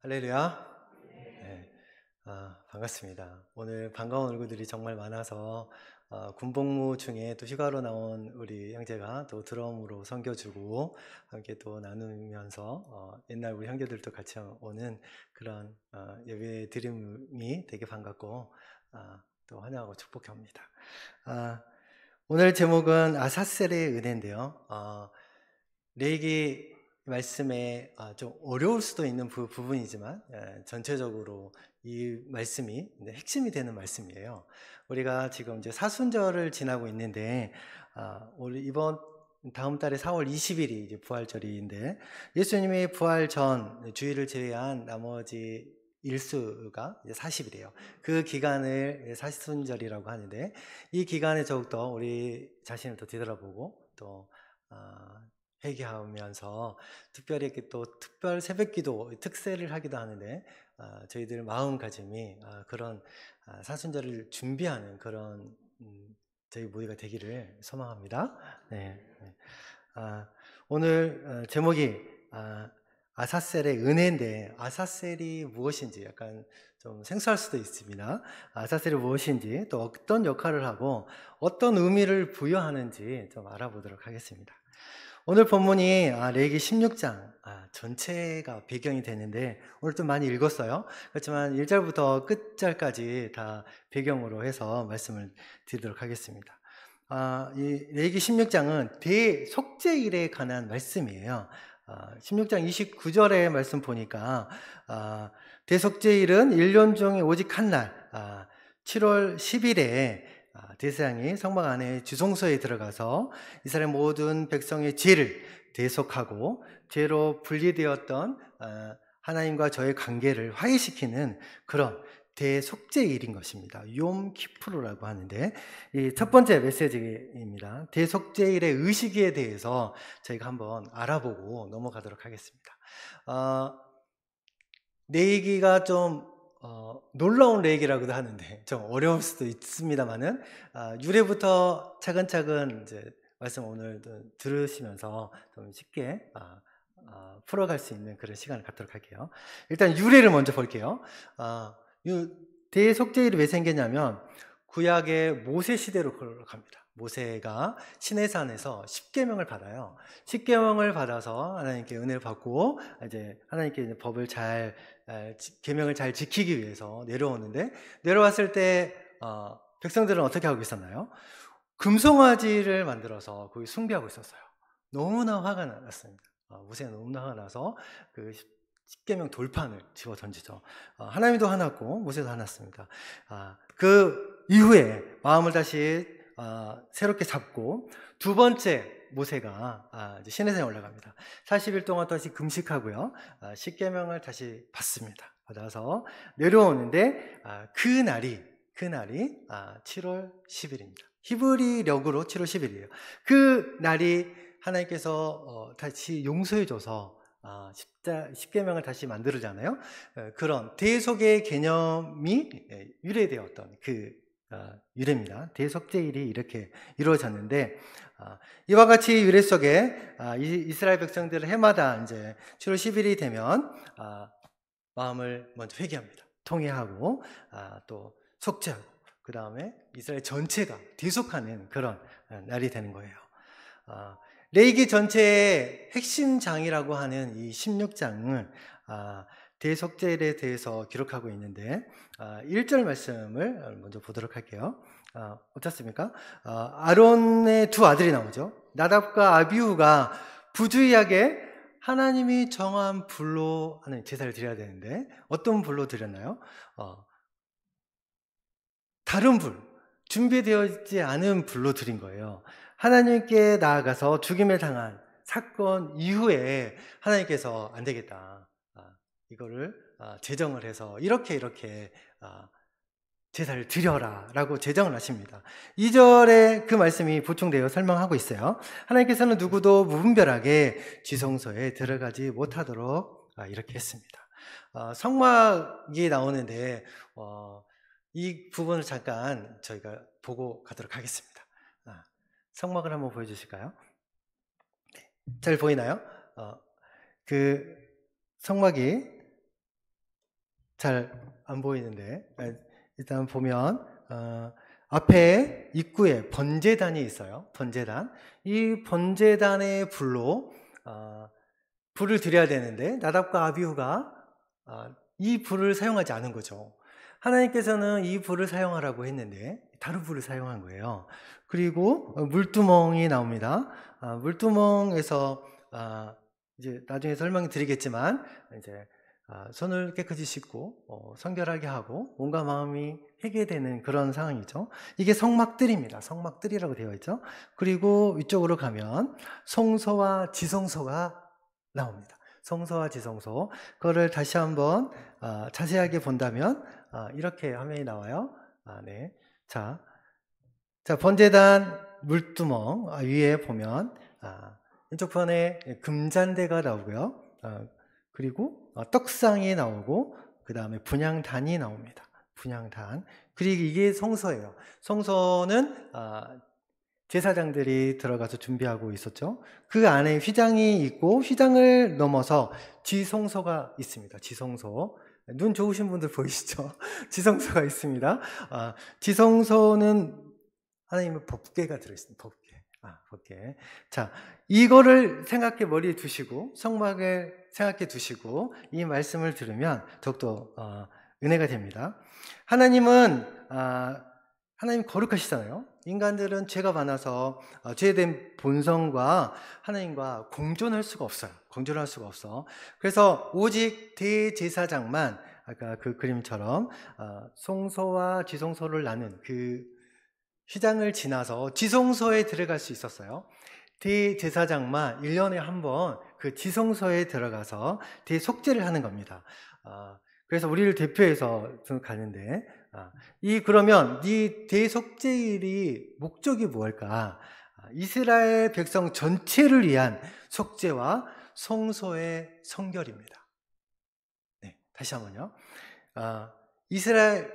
할렐루야. 네, 반갑습니다. 오늘 반가운 얼굴들이 정말 많아서 군복무 중에 또 휴가로 나온 우리 형제가 또 드럼으로 섬겨주고 함께 또 나누면서 옛날 우리 형제들도 같이 오는 그런 예배 드림이 되게 반갑고 또 환영하고 축복합니다. 오늘 제목은 아사셀의 은혜인데요. 레이기 말씀에 좀 어려울 수도 있는 부분이지만 전체적으로 이 말씀이 핵심이 되는 말씀이에요. 우리가 지금 이제 사순절을 지나고 있는데 우리 이번 다음 달에 4월 20일이 이제 부활절인데 예수님의 부활 전 주일을 제외한 나머지 일수가 이제 40일이에요. 그 기간을 사순절이라고 하는데 이 기간에 더욱더 우리 자신을 더 뒤돌아보고 또 회개하면서 특별히 이렇게 또 특별 새벽기도 특세를 하기도 하는데 저희들 마음가짐이 그런 사순절을 준비하는 그런 저희 모두가 되기를 소망합니다. 네. 오늘 제목이 아사셀의 은혜인데 아사셀이 무엇인지 약간 좀 생소할 수도 있습니다. 아사셀이 무엇인지 또 어떤 역할을 하고 어떤 의미를 부여하는지 좀 알아보도록 하겠습니다. 오늘 본문이 레위기 16장 전체가 배경이 되는데 오늘 좀 많이 읽었어요. 그렇지만 1절부터 끝절까지 다 배경으로 해서 말씀을 드리도록 하겠습니다. 이 레위기 16장은 대속죄일에 관한 말씀이에요. 16장 29절의 말씀 보니까 대속죄일은 1년 중에 오직 한 날 7월 10일에 대제사장이 성막 안에 주성소에 들어가서 이스라엘 모든 백성의 죄를 대속하고 죄로 분리되었던 하나님과 저의 관계를 화해시키는 그런 대속죄일인 것입니다. 욤 키푸르라고 하는데 이 첫 번째 메시지입니다. 대속죄일의 의식에 대해서 저희가 한번 알아보고 넘어가도록 하겠습니다. 레위기가 좀 놀라운 레위기라고도 하는데 좀 어려울 수도 있습니다만은 유래부터 차근차근 이제 말씀 오늘 들으시면서 좀 쉽게 풀어갈 수 있는 그런 시간을 갖도록 할게요. 일단 유래를 먼저 볼게요. 대속죄일이 왜 생겼냐면 구약의 모세 시대로 갑니다. 모세가 시내산에서 십계명을 받아요. 십계명을 받아서 하나님께 은혜를 받고 이제 하나님께 이제 법을 잘 계명을 잘 지키기 위해서 내려오는데 내려왔을 때 백성들은 어떻게 하고 있었나요? 금송아지를 만들어서 거기 숭배하고 있었어요. 너무나 화가 났습니다. 모세가 너무나 화가 나서 그 십계명 돌판을 집어 던지죠. 하나님도 화났고 모세도 화났습니다. 그 이후에 마음을 다시 새롭게 잡고 두 번째 모세가 이제 시내산에 올라갑니다. 40일 동안 다시 금식하고요. 십계명을 다시 받습니다. 받아서 내려오는데 그날이 7월 10일입니다. 히브리력으로 7월 10일이에요. 그 날이 하나님께서 다시 용서해줘서 십계명을 다시 만들잖아요. 그런 대속의 개념이 유래되었던 그 유래입니다. 대속죄일이 이렇게 이루어졌는데 이와 같이 유래 속에 이스라엘 백성들을 해마다 이제 7월 10일이 되면 마음을 먼저 회개합니다. 통회하고 또 속죄하고 그 다음에 이스라엘 전체가 대속하는 그런 날이 되는 거예요. 레위기 전체의 핵심 장이라고 하는 이 16장은 대속죄에 대해서 기록하고 있는데 1절 말씀을 먼저 보도록 할게요. 어떻습니까? 아론의 두 아들이 나오죠. 나답과 아비후가 부주의하게 하나님이 정한 불로 하는 제사를 드려야 되는데 어떤 불로 드렸나요? 다른 불, 준비되어있지 않은 불로 드린 거예요. 하나님께 나아가서 죽임을 당한 사건 이후에 하나님께서 안 되겠다. 이거를 제정을 해서 이렇게 제사를 드려라 라고 제정을 하십니다. 2절에 그 말씀이 보충되어 설명하고 있어요. 하나님께서는 누구도 무분별하게 지성소에 들어가지 못하도록 이렇게 했습니다. 성막이 나오는데 이 부분을 잠깐 저희가 보고 가도록 하겠습니다. 성막을 한번 보여주실까요? 네. 잘 보이나요? 그 성막이 잘 안 보이는데 일단 보면 앞에 입구에 번제단이 있어요. 번제단. 이 번제단의 불로 불을 드려야 되는데 나답과 아비후가 이 불을 사용하지 않은 거죠. 하나님께서는 이 불을 사용하라고 했는데 다른 불을 사용한 거예요. 그리고 물두멍이 나옵니다. 물두멍에서 이제 나중에 설명드리겠지만 이제 손을 깨끗이 씻고 성결하게 하고 몸과 마음이 회개되는 그런 상황이죠. 이게 성막들입니다. 성막들이라고 되어 있죠. 그리고 위쪽으로 가면 성소와 지성소가 나옵니다. 성소와 지성소. 그거를 다시 한번 자세하게 본다면 이렇게 화면이 나와요. 네. 자, 번제단 물두멍 위에 보면 왼쪽 편에 금잔대가 나오고요. 그리고 떡상이 나오고 그 다음에 분향단이 나옵니다. 분향단. 그리고 이게 성소예요. 성소는 제사장들이 들어가서 준비하고 있었죠. 그 안에 휘장이 있고 휘장을 넘어서 지성소가 있습니다. 지성소. 눈 좋으신 분들 보이시죠? 지성소가 있습니다. 지성소는 하나님의 법궤가 들어있습니다. 법궤. 법궤. 자, 이거를 생각해 머리에 두시고 성막을 생각해 두시고 이 말씀을 들으면 더욱더 은혜가 됩니다. 하나님 거룩하시잖아요. 인간들은 죄가 많아서 죄된 본성과 하나님과 공존할 수가 없어요. 공존할 수가 없어. 그래서 오직 대제사장만 아까 그 그림처럼 성소와 지성소를 나눈 그 휘장을 지나서 지성소에 들어갈 수 있었어요. 대제사장만 1년에 한 번 그 지성소에 들어가서 대속죄를 하는 겁니다. 그래서 우리를 대표해서 가는데 그러면 이 대속죄일이 목적이 무엇일까? 이스라엘 백성 전체를 위한 속죄와 성소의 성결입니다. 네, 다시 한번요. 이스라엘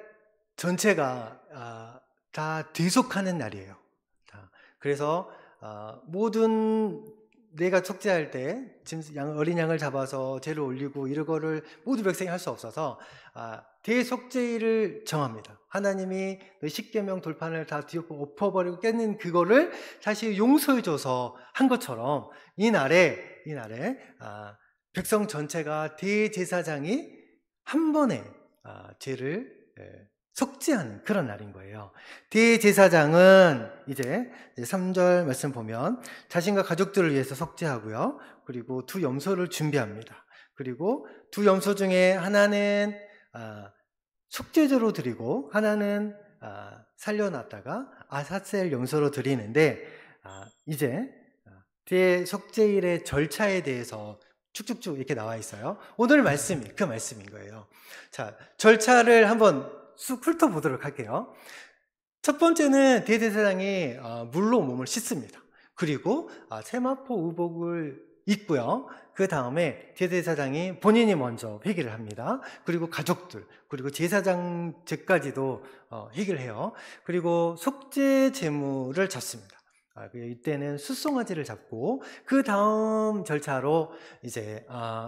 전체가 다 대속하는 날이에요. 그래서 모든 내가 속죄할 때 어린 양을 잡아서 제를 올리고 이런 거를 모두 백성이 할 수 없어서 대속죄일을 정합니다. 하나님이 십계명 돌판을 다 뒤엎고 엎어버리고 깨는 그거를 사실 용서해줘서 한 것처럼 이 날에 백성 전체가 대제사장이 한 번에 죄를 속죄하는 그런 날인 거예요. 대제사장은 이제 3절 말씀 보면 자신과 가족들을 위해서 속죄하고요. 그리고 두 염소를 준비합니다. 그리고 두 염소 중에 하나는 속죄제로 드리고 하나는 살려놨다가 아사셀 염소로 드리는데 이제 대속죄일의 절차에 대해서 쭉쭉쭉 이렇게 나와 있어요. 오늘 말씀이 그 말씀인 거예요. 자, 절차를 한번 쑥 훑어보도록 할게요. 첫 번째는 대제사장이 물로 몸을 씻습니다. 그리고 세마포 의복을 입고요. 그 다음에 대제사장이 본인이 먼저 회개를 합니다. 그리고 가족들, 그리고 제사장제까지도 회개를 해요. 그리고 속죄 제물을 잡습니다. 이때는 숫송아지를 잡고 그 다음 절차로 이제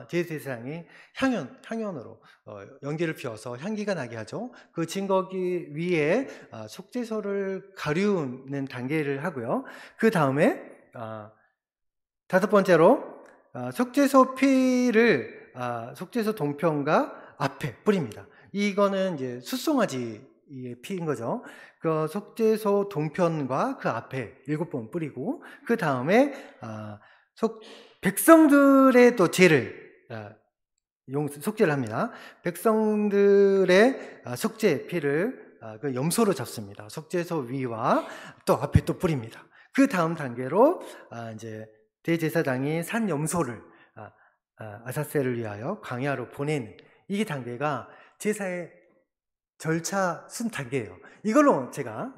대제사장이 향연으로 연기를 피워서 향기가 나게 하죠. 그 증거기 위에 속죄소를 가리우는 단계를 하고요. 그 다음에 다섯 번째로 속죄소 피를 속죄소 동편과 앞에 뿌립니다. 이거는 이제 숫송아지의 피인 거죠. 그 속죄소 동편과 그 앞에 7번 뿌리고 그 다음에 백성들의 또 죄를 속죄를 합니다. 백성들의 속죄 피를 그 염소로 잡습니다. 속죄소 위와 또 앞에 또 뿌립니다. 그 다음 단계로 이제 대제사장이 산 염소를 아사셀을 위하여 광야로 보내는 이 단계가 제사의 절차 순 단계예요. 이걸로 제가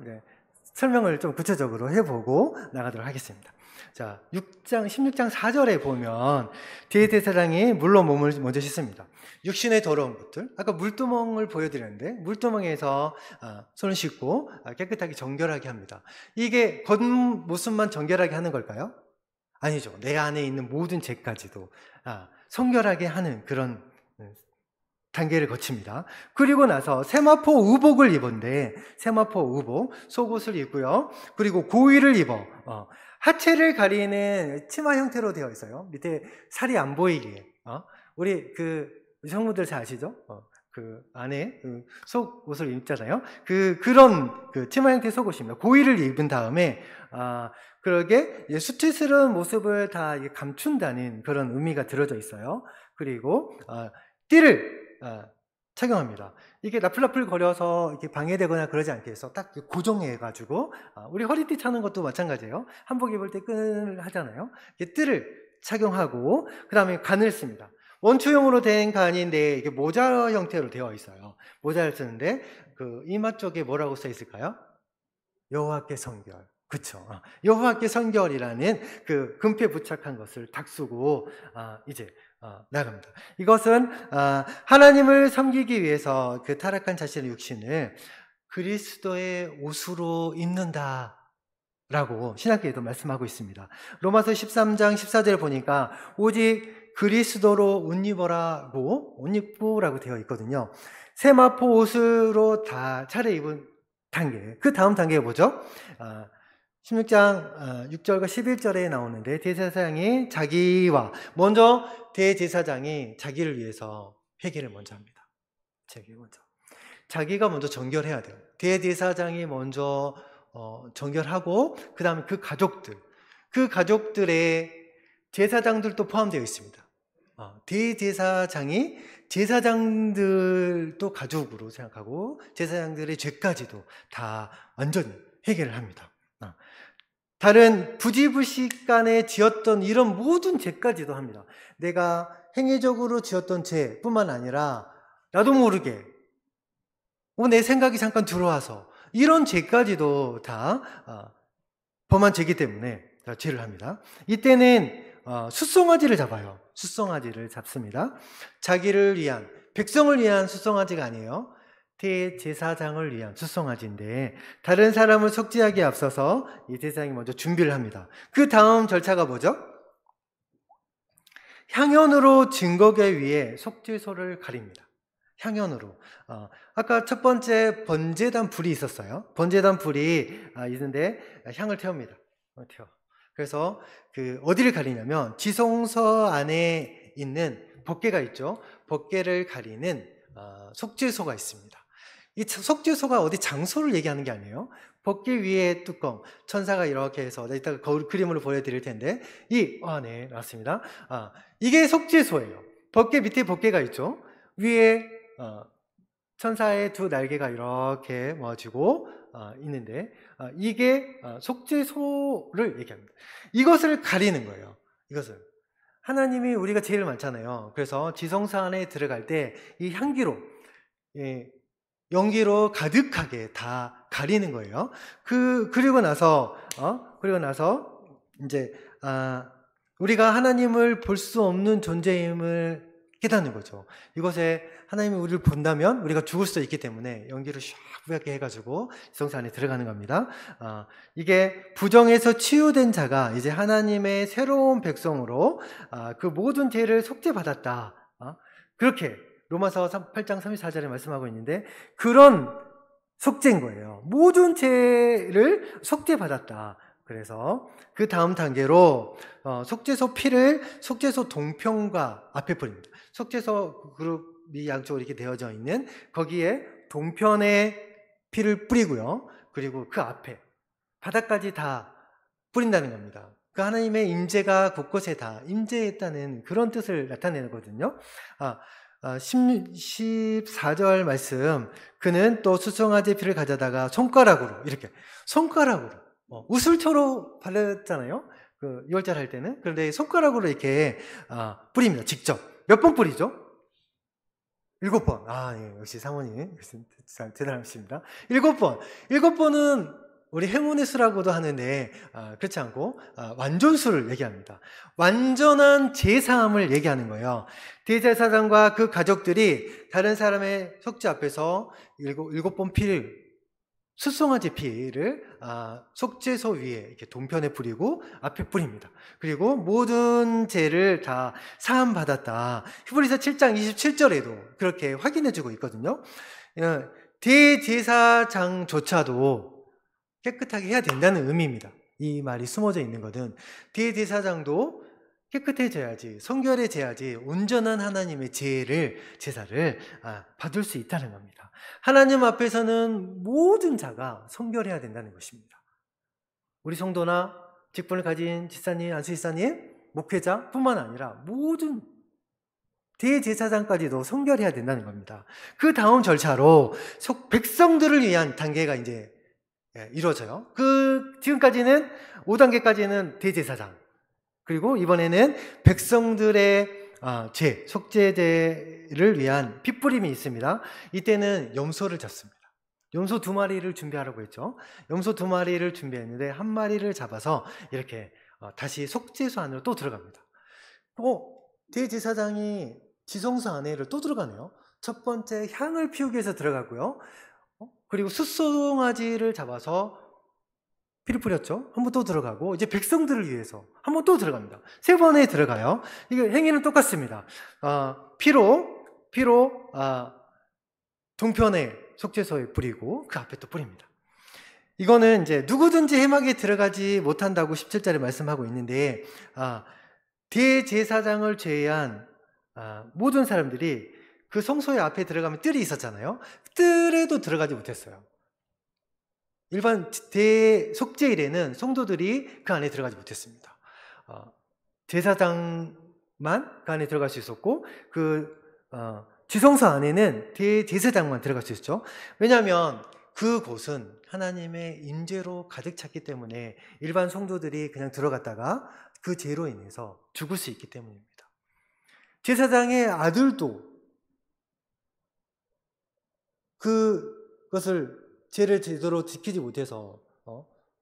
설명을 좀 구체적으로 해보고 나가도록 하겠습니다. 자, 16장 4절에 보면 대제사장이 물로 몸을 먼저 씻습니다. 육신의 더러운 것들, 아까 물두멍을 보여드렸는데 물두멍에서 손을 씻고 깨끗하게 정결하게 합니다. 이게 겉모습만 정결하게 하는 걸까요? 아니죠. 내 안에 있는 모든 죄까지도 성결하게 하는 그런 단계를 거칩니다. 그리고 나서 세마포 의복을 입었는데, 세마포 의복, 속옷을 입고요. 그리고 고위를 입어. 하체를 가리는 치마 형태로 되어 있어요. 밑에 살이 안 보이게. 우리 성분들 잘 아시죠? 그 안에 속옷을 입잖아요. 그런 치마 형태의 속옷입니다. 고위를 입은 다음에, 그러게 수치스러운 모습을 다 감춘다는 그런 의미가 들어져 있어요. 그리고 띠를 착용합니다. 이게 나풀나풀 거려서 이렇게 방해되거나 그러지 않게 해서 딱 고정해가지고, 우리 허리띠 차는 것도 마찬가지예요. 한복 입을 때 끈을 하잖아요. 띠를 착용하고, 그 다음에 간을 씁니다. 원추형으로 된 간인데 이게 모자 형태로 되어 있어요. 모자를 쓰는데 이마 쪽에 뭐라고 써 있을까요? 여호와께 성결. 그쵸. 여호와께 성결이라는 금패 부착한 것을 딱 쓰고 이제 나갑니다. 이것은 하나님을 섬기기 위해서 타락한 자신의 육신을 그리스도의 옷으로 입는다 라고 신학교에도 말씀하고 있습니다. 로마서 13장 14절 보니까 오직 그리스도로 옷 입으라고 되어 있거든요. 세마포 옷으로 다 차려입은 단계. 그 다음 단계가 뭐죠? 16장 6절과 11절에 나오는데, 대제사장이 자기를 위해서 회개를 먼저 합니다. 자기가 먼저 정결해야 돼요. 대제사장이 먼저 정결하고, 그 다음에 그 가족들의 제사장들도 포함되어 있습니다. 대제사장이 제사장들도 가족으로 생각하고 제사장들의 죄까지도 다 완전히 해결을 합니다. 다른 부지불식간에 지었던 이런 모든 죄까지도 합니다. 내가 행위적으로 지었던 죄뿐만 아니라 나도 모르게 내 생각이 잠깐 들어와서 이런 죄까지도 다 범한 죄이기 때문에 죄를 합니다. 이때는 숫송아지를 잡아요. 숫송아지를 잡습니다. 자기를 위한, 백성을 위한 숫송아지가 아니에요. 대제사장을 위한 숫송아지인데, 다른 사람을 속죄하기에 앞서서 이 제사장이 먼저 준비를 합니다. 그 다음 절차가 뭐죠? 향연으로 증거계 위에 속죄소를 가립니다. 향연으로. 아까 첫 번째 번제단 불이 있었어요. 번제단 불이 있는데 향을 태웁니다. 그래서 어디를 가리냐면 지성소 안에 있는 법궤가 있죠. 법궤를 가리는 속죄소가 있습니다. 이 속죄소가 어디 장소를 얘기하는 게 아니에요. 법궤 위에 뚜껑, 천사가 이렇게 해서 이따가 그림으로 보여드릴 텐데 네, 맞습니다. 이게 속죄소예요. 법궤 밑에 법궤가 있죠. 위에 천사의 두 날개가 이렇게 모아지고 있는데 이게 속죄소를 얘기합니다. 이것을 가리는 거예요. 이것을 하나님이 우리가 제일 많잖아요. 그래서 지성소 안에 들어갈 때 이 향기로 연기로 가득하게 다 가리는 거예요. 그리고 나서 이제 우리가 하나님을 볼 수 없는 존재임을 깨닫는 거죠. 이것에 하나님이 우리를 본다면 우리가 죽을 수도 있기 때문에 연기를 샤프하게 해가지고 지성소 안에 들어가는 겁니다. 이게 부정에서 치유된 자가 이제 하나님의 새로운 백성으로 그 모든 죄를 속죄받았다. 그렇게 로마서 8장 34절에 말씀하고 있는데 그런 속죄인 거예요. 모든 죄를 속죄받았다. 그래서 그 다음 단계로 속죄소 피를 속죄소 동편과 앞에 뿌립니다. 속죄소 그룹이 양쪽으로 이렇게 되어져 있는 거기에 동편에 피를 뿌리고요. 그리고 그 앞에 바닥까지 다 뿌린다는 겁니다. 그 하나님의 임재가 곳곳에 다 임재했다는 그런 뜻을 나타내거든요. 14절 말씀, 그는 또 수송아지 피를 가져다가 손가락으로 우슬초로 바르잖아요. 6월절 할 때는. 그런데 손가락으로 이렇게 뿌립니다. 직접. 몇 번 뿌리죠? 7번. 예, 역시 사모님 대단하십니다. 7번. 7번은 우리 행운의 수라고도 하는데 그렇지 않고 완전수를 얘기합니다. 완전한 제사함을 얘기하는 거예요. 대제사장과 그 가족들이 다른 사람의 속죄 앞에서 7번 피를 숫송아지 피를 속죄소 위에 이렇게 동편에 뿌리고 앞에 뿌립니다. 그리고 모든 죄를 다 사함 받았다. 히브리서 7장 27절에도 그렇게 확인해주고 있거든요. 대제사장조차도 깨끗하게 해야 된다는 의미입니다. 이 말이 숨어져 있는 것은 대제사장도 깨끗해져야지, 성결해져야지 온전한 하나님의 제사를 받을 수 있다는 겁니다. 하나님 앞에서는 모든 자가 성결해야 된다는 것입니다. 우리 성도나 직분을 가진 집사님, 안수집사님, 목회자 뿐만 아니라 모든 대제사장까지도 성결해야 된다는 겁니다. 그 다음 절차로 백성들을 위한 단계가 이제 이루어져요. 지금까지는 5단계까지는 대제사장, 그리고 이번에는 백성들의 속죄제를 위한 핏뿌림이 있습니다. 이때는 염소를 잡습니다. 염소 2마리를 준비하라고 했죠. 염소 2마리를 준비했는데 한 마리를 잡아서 이렇게 다시 속죄소 안으로 또 들어갑니다. 대제사장이 지성소 안에를 또 들어가네요. 첫 번째 향을 피우기 위해서 들어가고요. 그리고 숫송아지를 잡아서 피를 뿌렸죠. 한 번 또 들어가고, 이제 백성들을 위해서 한 번 또 들어갑니다. 3번에 들어가요. 이게 행위는 똑같습니다. 피로 동편에 속죄소에 뿌리고 그 앞에 또 뿌립니다. 이거는 이제 누구든지 회막에 들어가지 못한다고 17절에 말씀하고 있는데, 대제사장을 제외한 모든 사람들이 그 성소의 앞에 들어가면 뜰이 있었잖아요. 뜰에도 들어가지 못했어요. 일반 대속죄일에는 성도들이 그 안에 들어가지 못했습니다. 제사장만 그 안에 들어갈 수 있었고, 지성소 안에는 대제사장만 들어갈 수 있었죠. 왜냐하면 그곳은 하나님의 임재로 가득 찼기 때문에 일반 성도들이 그냥 들어갔다가 그 죄로 인해서 죽을 수 있기 때문입니다. 제사장의 아들도 그것을 죄를 제대로 지키지 못해서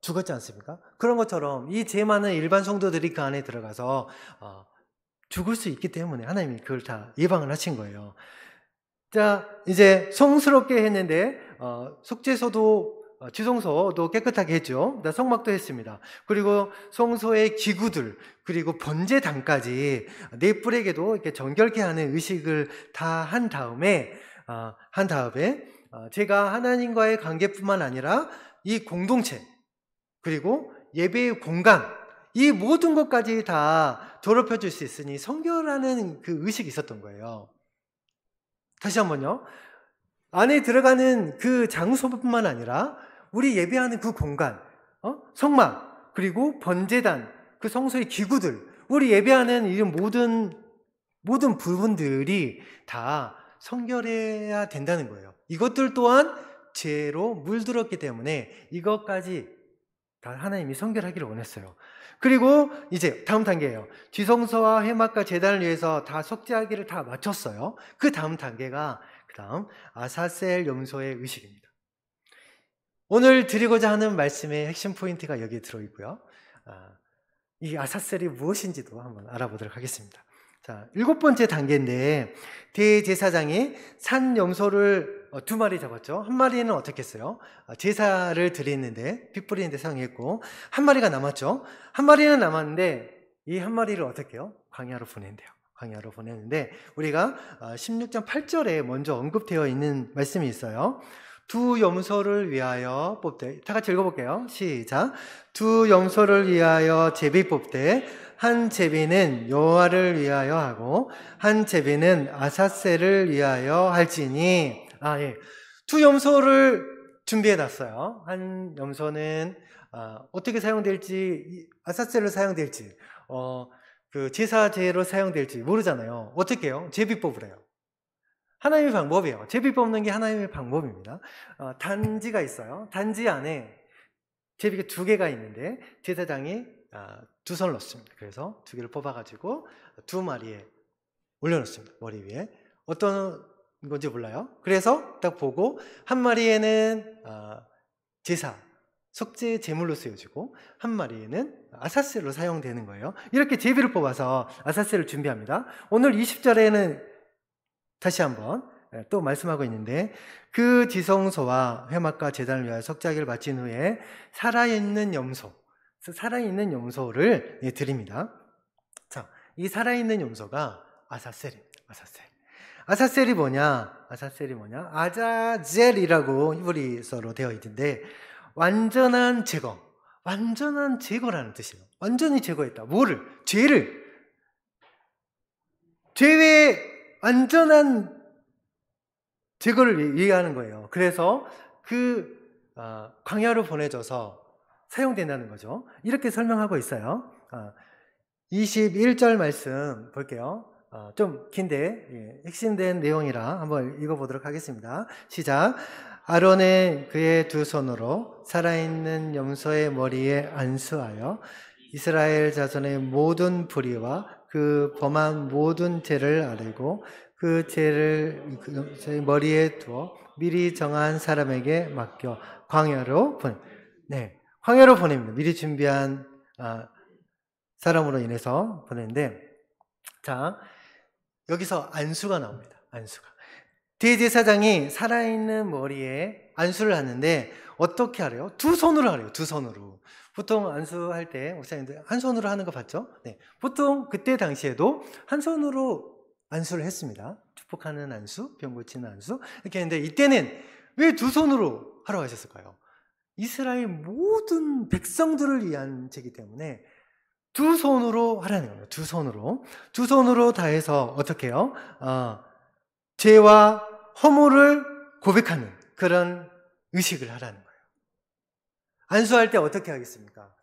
죽었지 않습니까? 그런 것처럼 이 죄 많은 일반 성도들이 그 안에 들어가서 죽을 수 있기 때문에 하나님이 그걸 다 예방을 하신 거예요. 자, 이제 성스럽게 했는데 속죄소도 지성소도 깨끗하게 했죠. 성막도 했습니다. 그리고 성소의 기구들, 그리고 번제단까지 네 뿔에게도 이렇게 정결케 하는 의식을 다 한 다음에 제가 하나님과의 관계뿐만 아니라 이 공동체, 그리고 예배의 공간, 이 모든 것까지 다 더럽혀 줄 수 있으니 성결하는 그 의식이 있었던 거예요. 다시 한번요. 안에 들어가는 그 장소뿐만 아니라 우리 예배하는 그 공간, 성막, 그리고 번제단, 그 성소의 기구들, 우리 예배하는 이 모든 부분들이 다 성결해야 된다는 거예요. 이것들 또한 죄로 물들었기 때문에 이것까지 다 하나님이 성결하기를 원했어요. 그리고 이제 다음 단계예요. 지성소와 회막과 제단을 위해서 다 속죄하기를 다 마쳤어요. 그 다음 단계가 아사셀 염소의 의식입니다. 오늘 드리고자 하는 말씀의 핵심 포인트가 여기에 들어있고요. 이 아사셀이 무엇인지도 한번 알아보도록 하겠습니다. 자, 7번째 단계인데, 대제사장이 산 염소를 2마리 잡았죠. 한 마리는 어떻게 했어요? 제사를 드리는데, 피 뿌리는데 사용했고, 한 마리가 남았죠. 한 마리는 남았는데, 이 한 마리를 어떻게 해요? 광야로 보낸대요. 광야로 보내는데, 우리가 16장 8절에 먼저 언급되어 있는 말씀이 있어요. 2 염소를 위하여 뽑되, 다 같이 읽어볼게요. 시작. 2 염소를 위하여 제비 뽑되, 한 제비는 여호와를 위하여 하고 한 제비는 아사셀을 위하여 할지니. 2 염소를 준비해 놨어요. 한 염소는 어떻게 사용될지, 아사셀로 사용될지, 그 제사제로 사용될지 모르잖아요. 어떻게 해요? 제비 뽑으래요. 하나님의 방법이에요. 제비 뽑는 게 하나님의 방법입니다. 단지가 있어요. 단지 안에 제비가 2개가 있는데 제사장이 2선을 넣습니다. 그래서 2개를 뽑아가지고 2마리에 올려놓습니다. 머리 위에. 어떤 건지 몰라요. 그래서 딱 보고 한 마리에는 제사, 속죄 제물로 쓰여지고 한 마리에는 아사셀로 사용되는 거예요. 이렇게 제비를 뽑아서 아사셀을 준비합니다. 오늘 20절에는 다시 한번 또 말씀하고 있는데, 그 지성소와 회막과 제단을 위하여 석자기를 마친 후에 살아있는 염소를 드립니다. 자, 이 살아있는 염소가 아사셀입니다. 아사셀이 뭐냐? 아자젤이라고 히브리서로 되어 있는데, 완전한 제거라는 뜻이에요. 완전히 제거했다. 뭐를? 죄의 완전한 제거를 얘기하는 거예요. 그래서 광야로 보내져서 사용된다는 거죠. 이렇게 설명하고 있어요. 21절 말씀 볼게요. 좀 긴데 핵심된 내용이라 한번 읽어보도록 하겠습니다. 시작. 아론은 그의 두 손으로 살아있는 염소의 머리에 안수하여 이스라엘 자손의 모든 불의와 그 범한 모든 죄를 아뢰고 그 죄를 그 머리에 두어 미리 정한 사람에게 맡겨 광야로 보냅니다. 미리 준비한 사람으로 인해서 보냈는데, 자, 여기서 안수가 나옵니다. 대제사장이 살아있는 머리에 안수를 하는데 어떻게 하래요? 두 손으로 하래요. 보통 안수할 때 목사님들 한 손으로 하는 거 봤죠? 네. 보통 그때 당시에도 한 손으로 안수를 했습니다. 축복하는 안수, 병 고치는 안수 이렇게 했는데, 이때는 왜 두 손으로 하라고 하셨을까요? 이스라엘 모든 백성들을 위한 죄이기 때문에 두 손으로 하라는 거예요. 두 손으로 다 해서 어떻게 해요? 죄와 허물을 고백하는 그런 의식을 하라는 거예요. 안수할 때 어떻게 하겠습니까?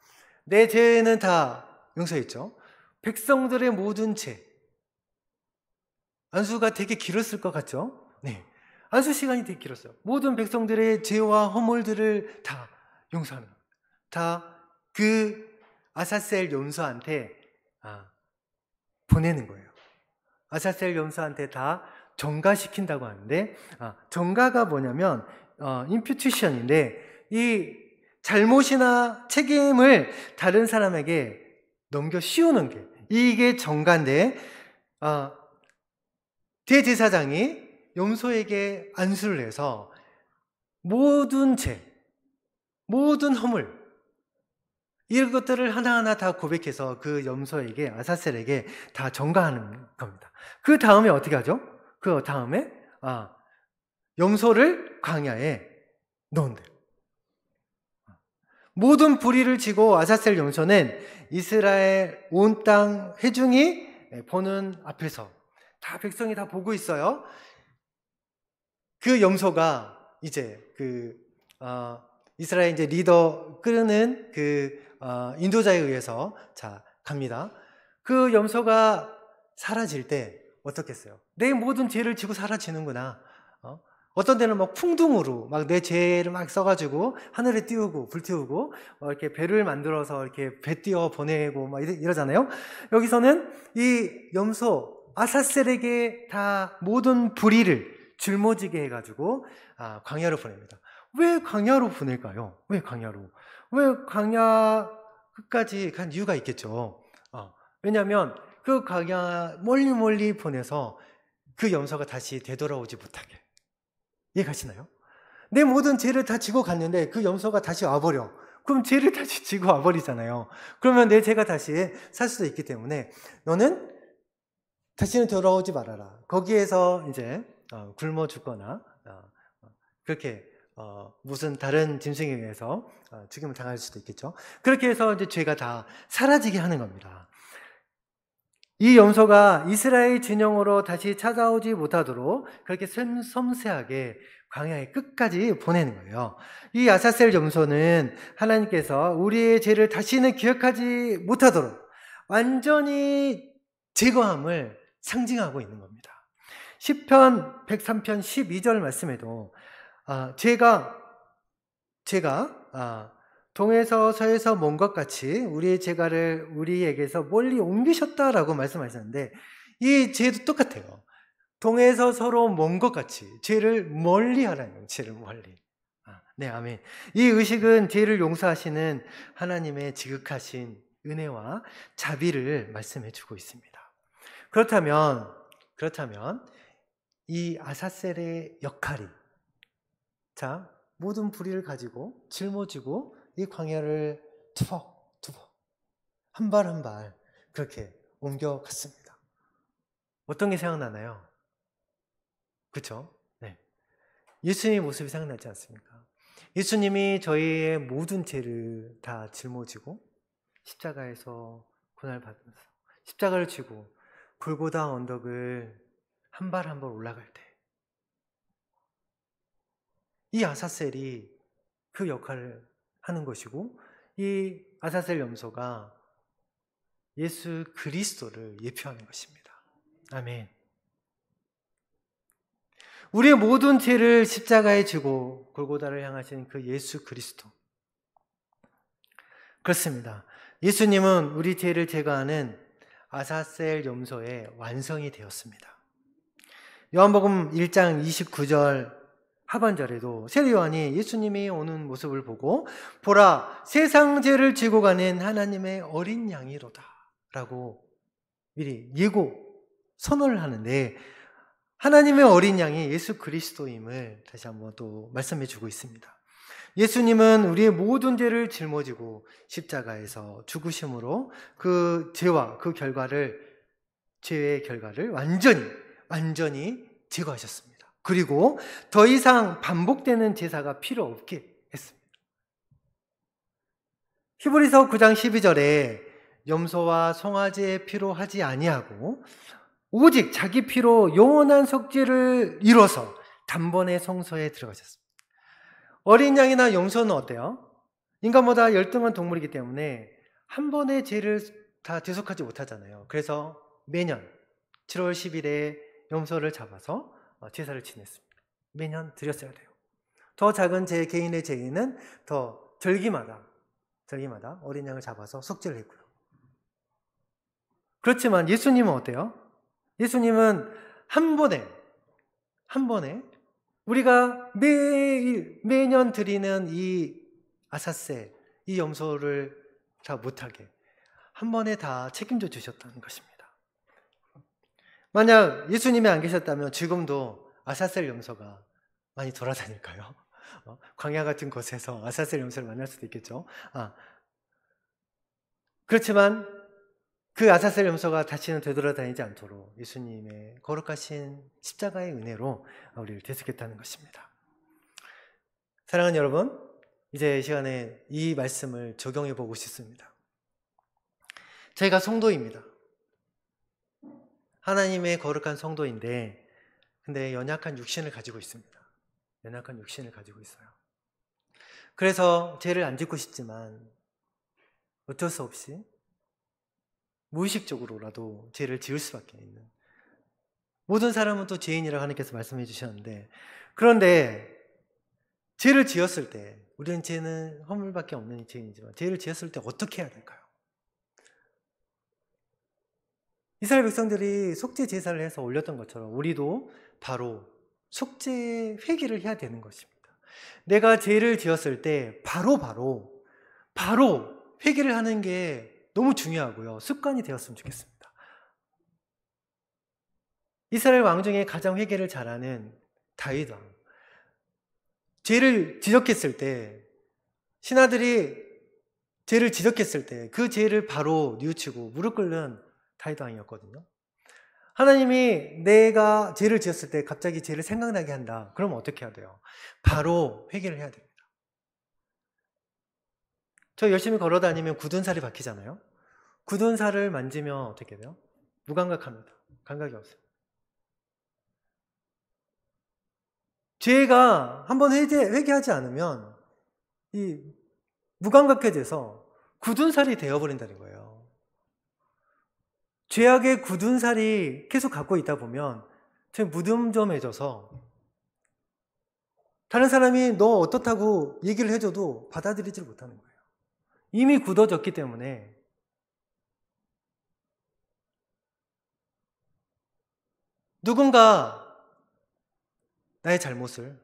내 죄는 다 용서했죠. 백성들의 모든 죄. 안수가 되게 길었을 것 같죠? 네. 안수 시간이 되게 길었어요. 모든 백성들의 죄와 허물들을 다 용서하는 겁니다. 다 그 아사셀 염소한테 보내는 거예요. 아사셀 염소한테 다 정가시킨다고 하는데, 정가가 뭐냐면 임퓨티션인데, 이 잘못이나 책임을 다른 사람에게 넘겨 씌우는 게 이게 정가인데, 대제사장이 염소에게 안수를 해서 모든 죄, 모든 허물 이런 것들을 하나하나 다 고백해서 그 염소에게, 아사셀에게 다 전가하는 겁니다. 그 다음에 어떻게 하죠? 그 다음에 염소를 광야에 넣은대요. 모든 불의를 지고 아사셀 염소는 이스라엘 온 땅 회중이 보는 앞에서 다 백성이 다 보고 있어요. 그 염소가 이제 이스라엘 이제 리더 끄는 인도자에 의해서 갑니다. 그 염소가 사라질 때 어떻겠어요? 내 모든 죄를 지고 사라지는구나. 어떤 데는 막 풍등으로 막 내 죄를 막 써가지고 하늘에 띄우고 불태우고 이렇게 배를 만들어서 이렇게 배 띄워 보내고 막 이러잖아요. 여기서는 이 염소 아사셀에게 다 모든 불의를 짊어지게 해가지고 광야로 보냅니다. 왜 광야로 보낼까요? 왜 광야 끝까지 간 이유가 있겠죠. 왜냐하면 그 광야 멀리 보내서 그 염소가 다시 되돌아오지 못하게. 이해가시나요? 내 모든 죄를 다 지고 갔는데 그 염소가 다시 와버려. 그럼 죄를 다시 지고 와버리잖아요. 그러면 내 죄가 다시 살 수도 있기 때문에 너는 다시는 돌아오지 말아라. 거기에서 이제 굶어 죽거나 그렇게 무슨 다른 짐승에 의해서 죽임을 당할 수도 있겠죠. 그렇게 해서 이제 죄가 다 사라지게 하는 겁니다. 이 염소가 이스라엘 진영으로 다시 찾아오지 못하도록 그렇게 섬세하게 광야의 끝까지 보내는 거예요. 이 아사셀 염소는 하나님께서 우리의 죄를 다시는 기억하지 못하도록 완전히 제거함을 상징하고 있는 겁니다. 시편 103편 12절 말씀에도 제가 동에서 서에서 먼 것 같이 우리의 죄가를 우리에게서 멀리 옮기셨다라고 말씀하셨는데, 이 죄도 똑같아요. 동에서 서로 먼 것 같이 죄를 멀리 하라는 거예요. 죄를 멀리. 네, 아멘. 이 의식은 죄를 용서하시는 하나님의 지극하신 은혜와 자비를 말씀해 주고 있습니다. 그렇다면 이 아사셀의 역할이, 자, 모든 불의를 가지고 짊어지고 이 광야를 투벅투벅 한 발 한 발 그렇게 옮겨갔습니다. 어떤 게 생각나나요? 그렇죠? 네. 예수님의 모습이 생각나지 않습니까? 예수님이 저희의 모든 죄를 다 짊어지고 십자가에서 고난을 받으면서 십자가를 지고 골고다 언덕을 한 발 한 발 올라갈 때 이 아사셀이 그 역할을 하는 것이고, 이 아사셀 염소가 예수 그리스도를 예표하는 것입니다. 아멘. 우리의 모든 죄를 십자가에 지고 골고다를 향하신 그 예수 그리스도. 그렇습니다. 예수님은 우리 죄를 제거하는 아사셀 염소의 완성이 되었습니다. 요한복음 1장 29절 하반절에도 세례 요한이 예수님이 오는 모습을 보고 보라, 세상 죄를 지고 가는 하나님의 어린 양이로다 라고 미리 예고 선언을 하는데, 하나님의 어린 양이 예수 그리스도임을 다시 한번 또 말씀해 주고 있습니다. 예수님은 우리의 모든 죄를 짊어지고 십자가에서 죽으심으로 그 죄와 그 죄의 결과를 완전히 제거하셨습니다. 그리고 더 이상 반복되는 제사가 필요 없게 했습니다. 히브리서 9장 12절에 염소와 송아지의 피로 하지 아니하고 오직 자기 피로 영원한 속죄를 이뤄서 단번에 성소에 들어가셨습니다. 어린 양이나 염소는 어때요? 인간보다 열등한 동물이기 때문에 한 번의 죄를 다 대속하지 못하잖아요. 그래서 매년 7월 10일에 염소를 잡아서 제사를 지냈습니다. 매년 드렸어야 돼요. 더 작은 제 개인의 죄는 더 절기마다 어린 양을 잡아서 속죄를 했고요. 그렇지만 예수님은 어때요? 예수님은 한 번에 우리가 매년 드리는 이 아사셀, 이 염소를 다 못하게 한 번에 다 책임져 주셨다는 것입니다. 만약 예수님이 안 계셨다면 지금도 아사셀 염소가 많이 돌아다닐까요? 광야 같은 곳에서 아사셀 염소를 만날 수도 있겠죠. 그렇지만 그 아사셀 염소가 다시는 되돌아다니지 않도록 예수님의 거룩하신 십자가의 은혜로 우리를 대속했다는 것입니다. 사랑하는 여러분, 이제 이 시간에 이 말씀을 적용해 보고 싶습니다. 저희가 성도입니다. 하나님의 거룩한 성도인데, 근데 연약한 육신을 가지고 있습니다. 연약한 육신을 가지고 있어요. 그래서 죄를 안 짓고 싶지만 어쩔 수 없이 무의식적으로라도 죄를 지을 수밖에 있는, 모든 사람은 또 죄인이라고 하나님께서 말씀해 주셨는데, 그런데 죄를 지었을 때, 우리는 죄는 허물밖에 없는 죄인이지만 죄를 지었을 때 어떻게 해야 될까요? 이스라엘 백성들이 속죄 제사를 해서 올렸던 것처럼 우리도 바로 속죄 회개를 해야 되는 것입니다. 내가 죄를 지었을 때 바로 회개를 하는 게 너무 중요하고요. 습관이 되었으면 좋겠습니다. 이스라엘 왕 중에 가장 회개를 잘하는 다윗 왕. 죄를 지적했을 때, 신하들이 죄를 지적했을 때 그 죄를 바로 뉘우치고 무릎 꿇는 다윗 왕이었거든요. 하나님이 내가 죄를 지었을 때 갑자기 죄를 생각나게 한다. 그러면 어떻게 해야 돼요? 바로 회개를 해야 됩니다. 저 열심히 걸어 다니면 굳은 살이 박히잖아요. 굳은 살을 만지면 어떻게 돼요? 무감각합니다. 감각이 없어요. 죄가 한번 회개하지 않으면 이 무감각해져서 굳은 살이 되어버린다는 거예요. 죄악의 굳은 살이 계속 갖고 있다 보면 무덤덤해져서 다른 사람이 너 어떻다고 얘기를 해줘도 받아들이질 못하는 거예요. 이미 굳어졌기 때문에. 누군가 나의 잘못을,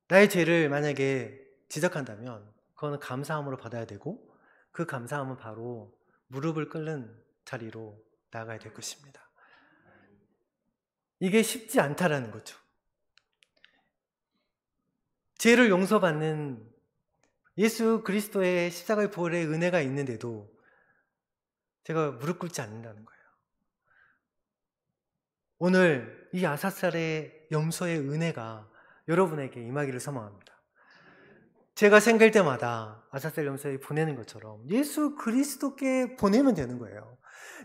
나의 죄를 만약에 지적한다면 그거는 감사함으로 받아야 되고, 그 감사함은 바로 무릎을 꿇는 자리로 나아가야 될 것입니다. 이게 쉽지 않다라는 거죠. 죄를 용서받는 예수 그리스도의 십자가의 보혈의 은혜가 있는데도 제가 무릎 꿇지 않는다는 거예요. 오늘 이 아사살의 염소의 은혜가 여러분에게 임하기를 소망합니다. 제가 생길 때마다 아사살 염소에 보내는 것처럼 예수 그리스도께 보내면 되는 거예요.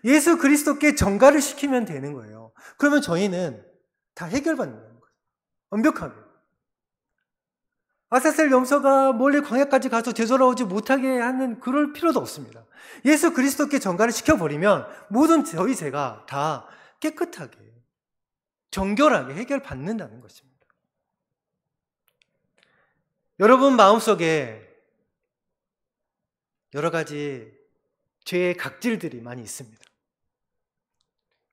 예수 그리스도께 전가를 시키면 되는 거예요. 그러면 저희는 다 해결받는 거예요. 완벽하게. 아사살 염소가 멀리 광야까지 가서 되돌아오지 못하게 하는 그럴 필요도 없습니다. 예수 그리스도께 전가를 시켜버리면 모든 저희 죄가 다 깨끗하게 정결하게 해결받는다는 것입니다. 여러분 마음속에 여러 가지 죄의 각질들이 많이 있습니다.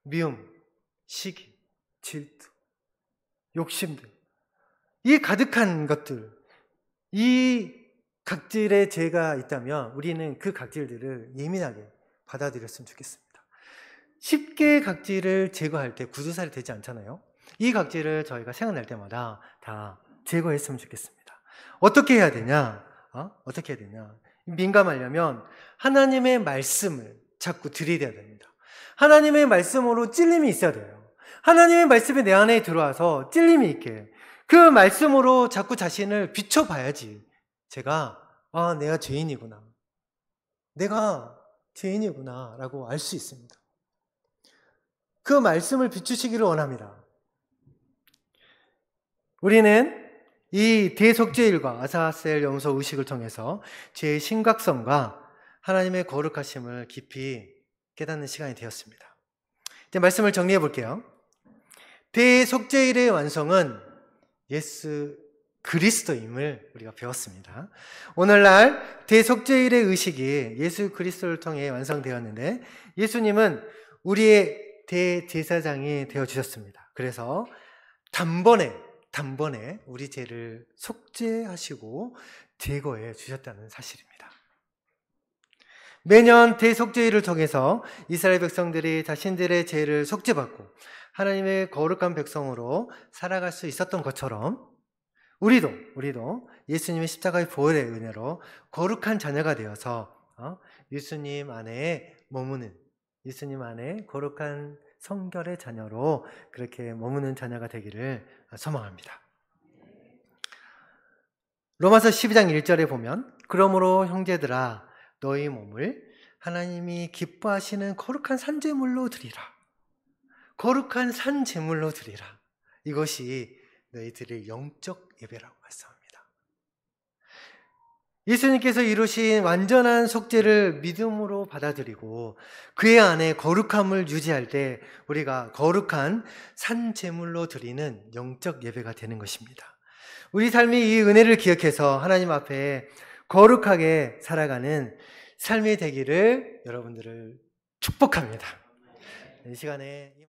미움, 시기, 질투, 욕심들, 이 가득한 것들, 이 각질의 죄가 있다면 우리는 그 각질들을 예민하게 받아들였으면 좋겠습니다. 쉽게 각질을 제거할 때 굳은살이 되지 않잖아요. 이 각질을 저희가 생각날 때마다 다 제거했으면 좋겠습니다. 어떻게 해야 되냐? 어떻게 해야 되냐? 민감하려면 하나님의 말씀을 자꾸 들이대야 됩니다. 하나님의 말씀으로 찔림이 있어야 돼요. 하나님의 말씀이 내 안에 들어와서 찔림이 있게 그 말씀으로 자꾸 자신을 비춰봐야지 제가 내가 죄인이구나. 내가 죄인이구나 라고 알 수 있습니다. 그 말씀을 비추시기를 원합니다. 우리는 이 대속죄일과 아사셀 염소 의식을 통해서 죄의 심각성과 하나님의 거룩하심을 깊이 깨닫는 시간이 되었습니다. 이제 말씀을 정리해 볼게요. 대속죄일의 완성은 예수 그리스도임을 우리가 배웠습니다. 오늘날 대속죄일의 의식이 예수 그리스도를 통해 완성되었는데 예수님은 우리의 대제사장이 되어주셨습니다. 그래서 단번에 우리 죄를 속죄하시고 제거해 주셨다는 사실입니다. 매년 대속죄일을 통해서 이스라엘 백성들이 자신들의 죄를 속죄받고 하나님의 거룩한 백성으로 살아갈 수 있었던 것처럼 우리도 예수님의 십자가의 보혈의 은혜로 거룩한 자녀가 되어서 예수님 안에 머무는 예수님 안에 거룩한 성결의 자녀로 그렇게 머무는 자녀가 되기를 소망합니다. 로마서 12장 1절에 보면 그러므로 형제들아 너희 몸을 하나님이 기뻐하시는 거룩한 산제물로 드리라. 거룩한 산제물로 드리라. 이것이 너희들의 영적 예배라고 말씀합니다. 예수님께서 이루신 완전한 속죄를 믿음으로 받아들이고 그의 안에 거룩함을 유지할 때 우리가 거룩한 산제물로 드리는 영적 예배가 되는 것입니다. 우리 삶이 이 은혜를 기억해서 하나님 앞에 거룩하게 살아가는 삶이 되기를 여러분들을 축복합니다. 이 시간에